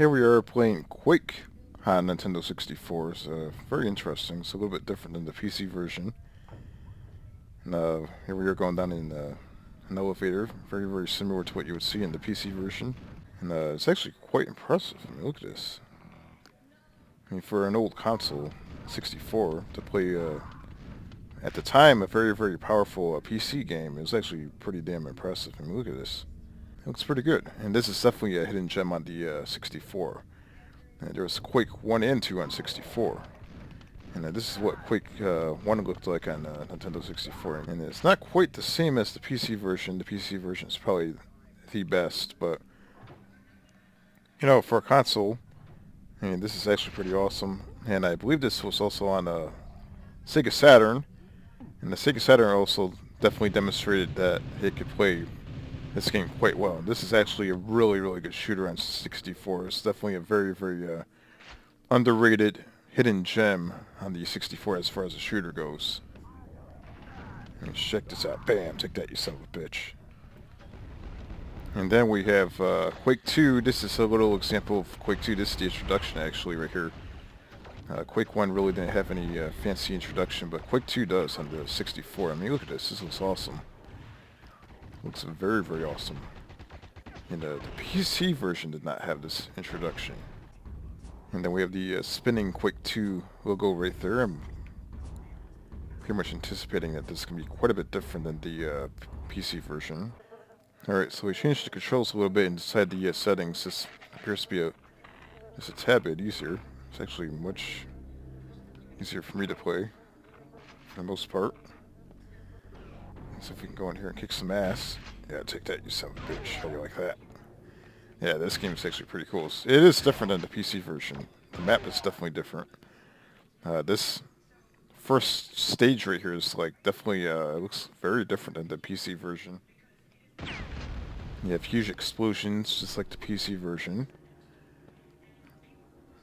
Here we are playing Quake on Nintendo 64. It's very interesting. It's a little bit different than the PC version. And here we are going down in an elevator, very, very similar to what you would see in the PC version. And it's actually quite impressive. I mean, look at this. I mean, for an old console, 64, to play, at the time, a very, very powerful PC game, it was actually pretty damn impressive. I mean, look at this. It looks pretty good. And this is definitely a hidden gem on the 64. And there was Quake 1 and 2 on 64. And this is what Quake 1 looked like on Nintendo 64. And it's not quite the same as the PC version. The PC version is probably the best, but, you know, for a console, I mean, this is actually pretty awesome. And I believe this was also on Sega Saturn. And the Sega Saturn also definitely demonstrated that it could play this game quite well. This is actually a really, really good shooter on 64. It's definitely a very, very underrated hidden gem on the 64 as far as the shooter goes. And check this out. Bam! Take that, you son of a bitch. And then we have Quake 2. This is a little example of Quake 2. This is the introduction, actually, right here. Quake 1 really didn't have any fancy introduction, but Quake 2 does on the 64. I mean, look at this. This looks awesome. Looks very, very awesome. And the PC version did not have this introduction. And then we have the spinning Quake 2 logo right there. I'm pretty much anticipating that this is going to be quite a bit different than the PC version. Alright, so we changed the controls a little bit inside the settings. This appears to be just a tad bit easier. It's actually much easier for me to play, for the most part. So if we can go in here and kick some ass. Yeah, take that, you son of a bitch. How do you like that? Yeah, this game is actually pretty cool. It is different than the PC version. The map is definitely different. This first stage right here is like definitely, it looks very different than the PC version. You have huge explosions, just like the PC version.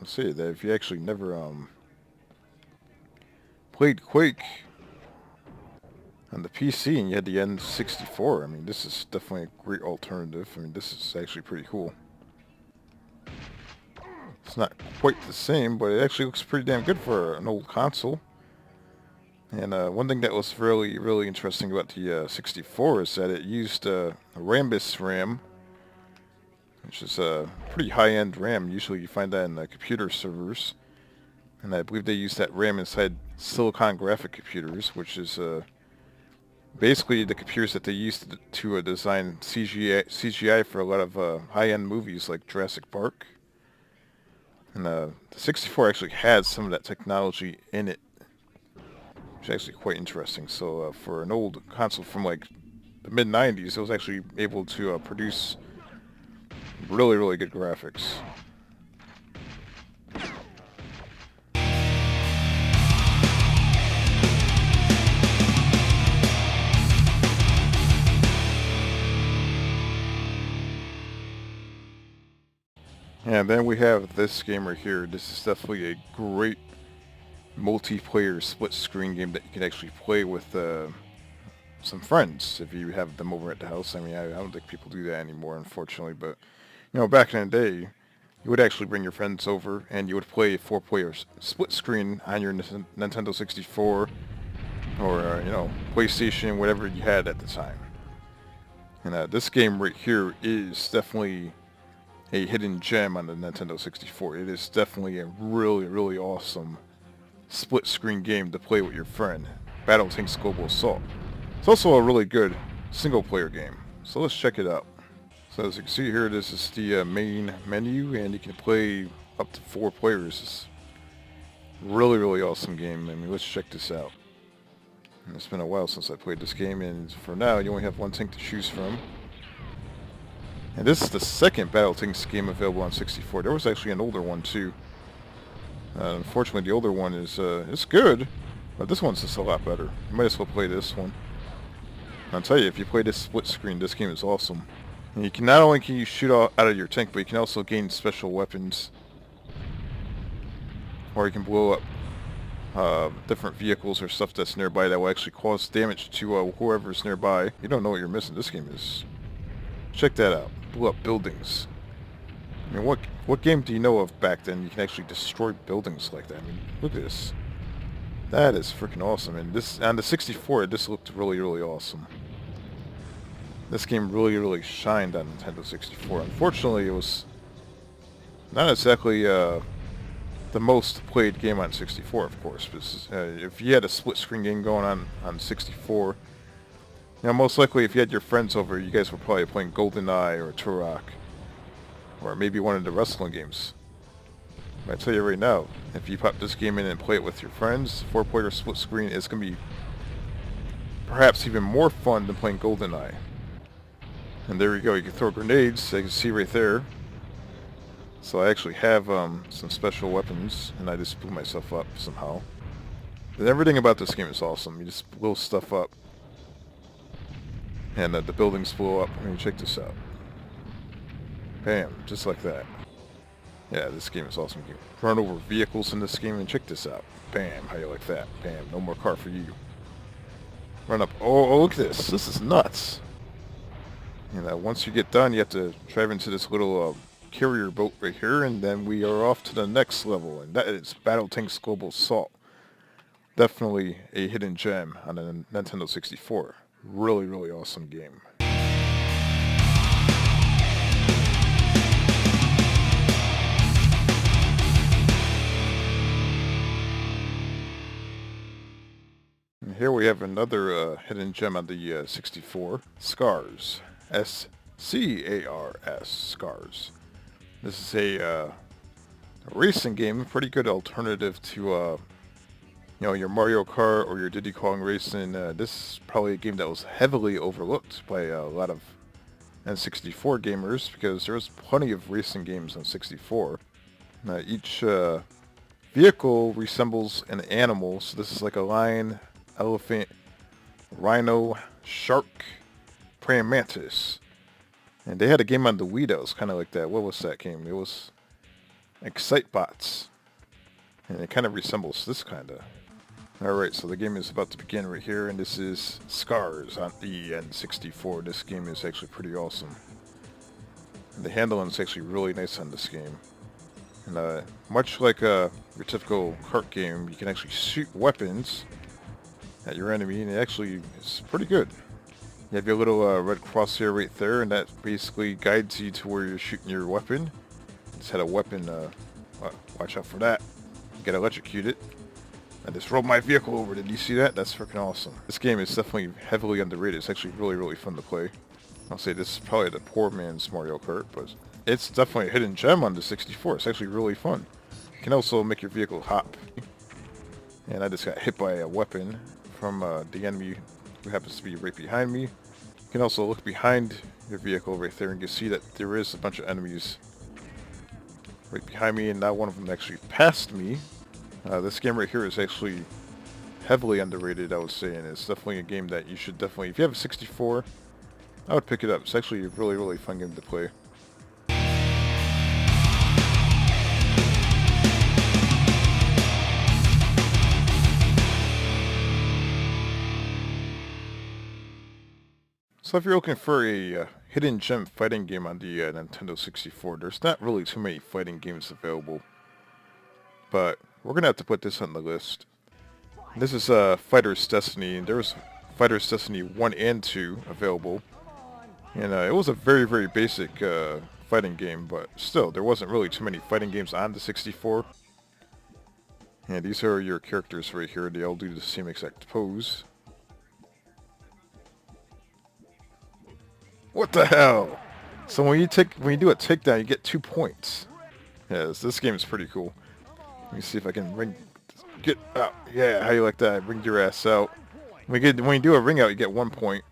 Let's see, that if you actually never played Quake on the PC and you had the N64, I mean, this is definitely a great alternative. I mean, this is actually pretty cool. It's not quite the same, but it actually looks pretty damn good for an old console. And one thing that was really, really interesting about the 64 is that it used a Rambus RAM, which is a pretty high-end RAM. Usually you find that in computer servers. And I believe they use that RAM inside silicon graphic computers, which is basically the computers that they used to design CGI for a lot of high-end movies like Jurassic Park. And the 64 actually had some of that technology in it, which is actually quite interesting. So for an old console from like the mid-90s, it was actually able to produce really, really good graphics. And then we have this game right here. This is definitely a great multiplayer split screen game that you can actually play with some friends if you have them over at the house. I mean, I don't think people do that anymore, unfortunately, but you know, back in the day, you would actually bring your friends over and you would play a 4-player split screen on your Nintendo 64 or you know, PlayStation, whatever you had at the time. And this game right here is definitely a hidden gem on the Nintendo 64. It is definitely a really, really awesome split screen game to play with your friend. Battle Tanks Global Assault. It's also a really good single player game. So let's check it out. So as you can see here, this is the main menu and you can play up to 4 players. It's a really, really awesome game. I mean, let's check this out. And it's been a while since I played this game, and for now you only have one tank to choose from. And this is the second Battle Tanks game available on 64. There was actually an older one too. Unfortunately, the older one is it's good, but this one's just a lot better. You might as well play this one. I'll tell you, if you play this split screen, this game is awesome. And you can not only can you shoot out of your tank, but you can also gain special weapons, or you can blow up different vehicles or stuff that's nearby that will actually cause damage to whoever's nearby. You don't know what you're missing. This game is. Check that out. Blew up buildings. I mean, what game do you know of back then you can actually destroy buildings like that? I mean, look at this. That is freaking awesome. And this on the 64, this looked really, really awesome. This game really, really shined on Nintendo 64. Unfortunately, it was not exactly the most played game on 64, of course. Because, if you had a split-screen game going on 64, you know, most likely if you had your friends over, you guys were probably playing GoldenEye or Turok, or maybe one of the wrestling games. But I tell you right now, if you pop this game in and play it with your friends, 4-player split screen is going to be perhaps even more fun than playing GoldenEye. And there you go, you can throw grenades, as you can see right there. So I actually have some special weapons, and I just blew myself up somehow. And everything about this game is awesome. You just blow stuff up. And the buildings blow up. I mean, check this out. Bam, just like that. Yeah, this game is awesome. You can run over vehicles in this game, and check this out. Bam, how you like that? Bam, no more car for you. Run up. Oh, look at this. This is nuts. You know, once you get done, you have to drive into this little carrier boat right here, and then we are off to the next level, and that is Battle Tanks Global Assault. Definitely a hidden gem on the Nintendo 64. Really, really awesome game. And here we have another hidden gem on the 64. Scars. S-C-A-R-S. Scars. This is a racing game. Pretty good alternative to you know, your Mario Kart or your Diddy Kong Racing. This is probably a game that was heavily overlooked by a lot of N64 gamers because there's plenty of racing games on 64. Each vehicle resembles an animal, so this is like a lion, elephant, rhino, shark, praying mantis. And they had a game on the Wii that was kind of like that. What was that game? It was Excitebots. And it kind of resembles this kind of. Alright, so the game is about to begin right here, and this is Scars on the N64. This game is actually pretty awesome. And the handling is actually really nice on this game. And much like your typical kart game, you can actually shoot weapons at your enemy, and it actually is pretty good. You have your little red crosshair right there, and that basically guides you to where you're shooting your weapon. Just had a weapon, watch out for that. You get electrocuted. I just rolled my vehicle over. Did you see that? That's freaking awesome. This game is definitely heavily underrated. It's actually really, really fun to play. I'll say this is probably the poor man's Mario Kart, but it's definitely a hidden gem on the 64. It's actually really fun. You can also make your vehicle hop. And I just got hit by a weapon from the enemy who happens to be right behind me. You can also look behind your vehicle right there and you can see that there is a bunch of enemies right behind me, and now one of them actually passed me. This game right here is actually heavily underrated, I would say, and it's definitely a game that you should definitely, if you have a 64, I would pick it up. It's actually a really, really fun game to play. So if you're looking for a hidden gem fighting game on the Nintendo 64, there's not really too many fighting games available. But we're going to have to put this on the list. This is Fighter's Destiny, and there's Fighter's Destiny 1 and 2 available. And it was a very, very basic fighting game, but still, there wasn't really too many fighting games on the 64. And these are your characters right here. They all do the same exact pose. What the hell? So when you do a takedown, you get 2 points. Yes, this game is pretty cool. Let me see if I can get out. Yeah, how you like that? Ring your ass out. When you do a ring out, you get 1 point.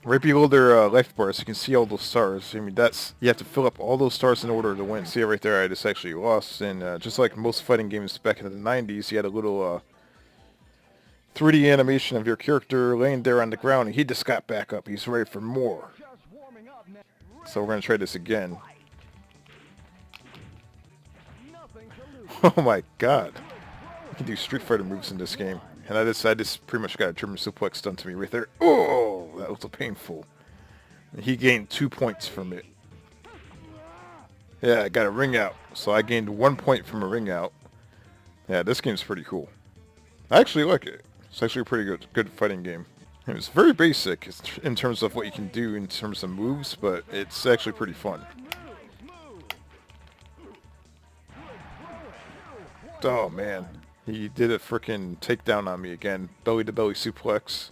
Right below their life bars, you can see all those stars. I mean, you have to fill up all those stars in order to win. See it right there, I just actually lost. And just like most fighting games back in the 90s, you had a little 3D animation of your character laying there on the ground, and he just got back up. He's ready for more. So we're going to try this again. Oh my god. You can do Street Fighter moves in this game. And I just pretty much got a German suplex done to me right there. Oh, that was painful. And he gained 2 points from it. Yeah, I got a ring out. So I gained 1 point from a ring out. Yeah, this game's pretty cool. I actually like it. It's actually a pretty good fighting game. It's very basic in terms of what you can do in terms of moves, but it's actually pretty fun. Oh man, he did a frickin' takedown on me again. Belly to belly suplex.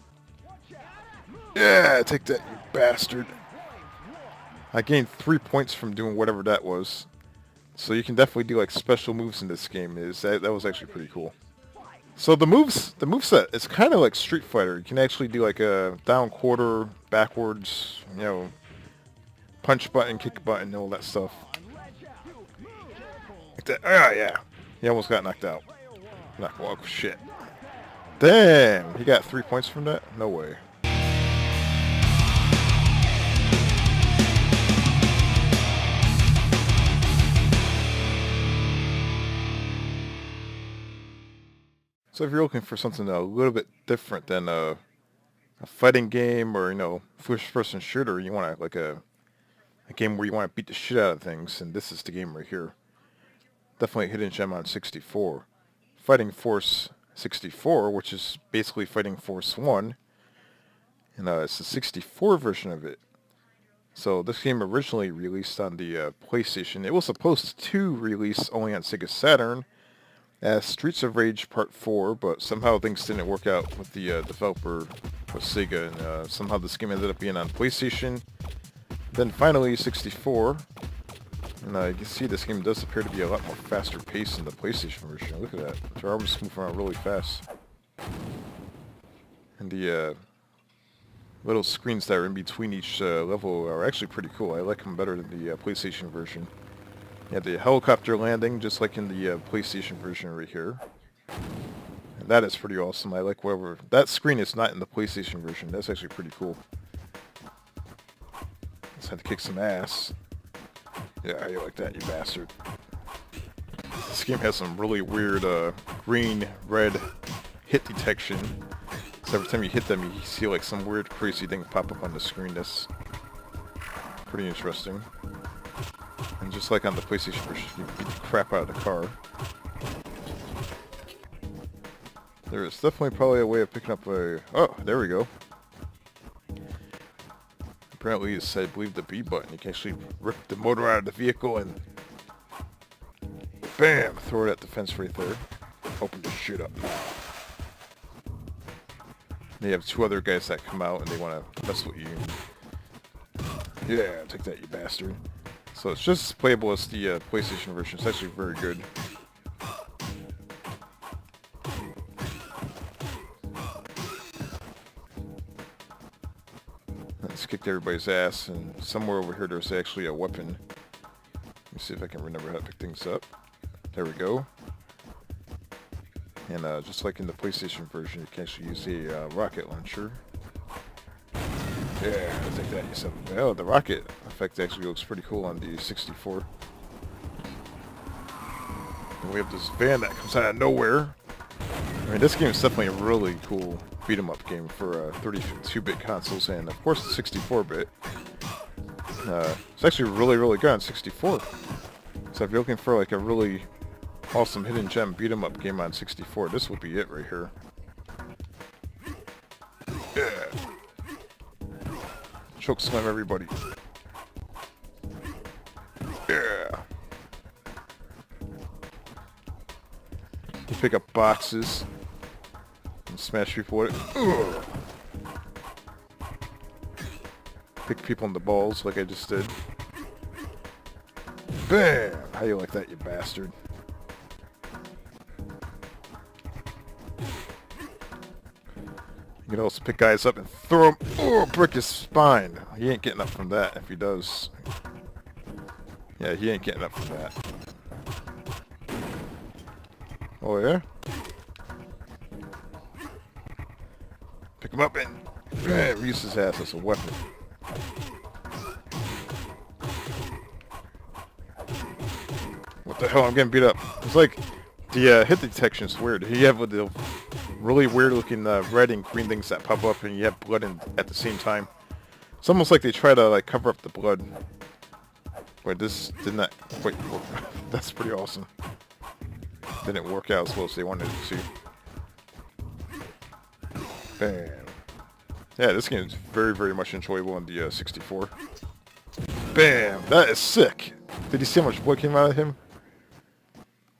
Yeah, take that, you bastard. I gained 3 points from doing whatever that was. So you can definitely do like special moves in this game. That was actually pretty cool. So the moveset, it's kind of like Street Fighter. You can actually do like a down quarter, backwards, you know, punch button, kick button, all that stuff. Like that. Ah, yeah. He almost got knocked out. Oh, shit. Damn, he got 3 points from that? No way. So if you're looking for something a little bit different than a fighting game or, you know, first-person shooter, you want like a game where you want to beat the shit out of things, and this is the game right here. Definitely a hidden gem on 64. Fighting Force 64, which is basically Fighting Force 1, and it's the 64 version of it. So this game originally released on the PlayStation. It was supposed to release only on Sega Saturn, as Streets of Rage Part 4, but somehow things didn't work out with the developer with Sega, and somehow this game ended up being on PlayStation. Then finally 64, and you can see this game does appear to be a lot more faster paced than the PlayStation version. Look at that, their arms move around really fast. And the little screens that are in between each level are actually pretty cool. I like them better than the PlayStation version. You have the helicopter landing, just like in the PlayStation version right here. And that is pretty awesome. I like whatever... That screen is not in the PlayStation version. That's actually pretty cool. Just had to kick some ass. Yeah, you like that, you bastard. This game has some really weird green, red hit detection. So every time you hit them, you see like some weird, crazy thing pop up on the screen. That's pretty interesting. And just like on the PlayStation version, you beat the crap out of the car. There is definitely probably a way of picking up a... Oh, there we go. Apparently it's, I believe, the B button. You can actually rip the motor out of the vehicle and... Bam! Throw it at the fence right there. Open the shit up. They have two other guys that come out and they want to mess with you. Yeah, take that, you bastard. So it's just as playable as the PlayStation version. It's actually very good. Let's kick everybody's ass, and somewhere over here there's actually a weapon. Let me see if I can remember how to pick things up. There we go. And just like in the PlayStation version, you can actually use a rocket launcher. Yeah, I'll take that, you son of a... Oh, the rocket effect actually looks pretty cool on the 64. And we have this van that comes out of nowhere. I mean, this game is definitely a really cool beat-em-up game for 32-bit consoles, and of course the 64-bit. It's actually really, really good on 64. So if you're looking for like a really awesome hidden gem beat-em-up game on 64, this will be it right here. Yeah. Choke slam everybody. Yeah. You pick up boxes and smash people with it. Ugh. Pick people in the balls like I just did. Bam! How you like that, you bastard? You can also pick guys up and throw him. Oh, break his spine. He ain't getting up from that if he does. Yeah, he ain't getting up from that. Oh, yeah? Pick him up and bam, use his ass as a weapon. What the hell? I'm getting beat up. It's like the hit detection is weird. You have the really weird looking red and green things that pop up and you have blood in at the same time. It's almost like they try to like cover up the blood. Wait, this did not quite work. That's pretty awesome. Didn't work out as well as they wanted it to. Bam. Yeah, this game is very, very much enjoyable on the 64. Bam! That is sick! Did you see how much blood came out of him?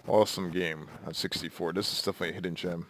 Awesome game on 64. This is definitely a hidden gem.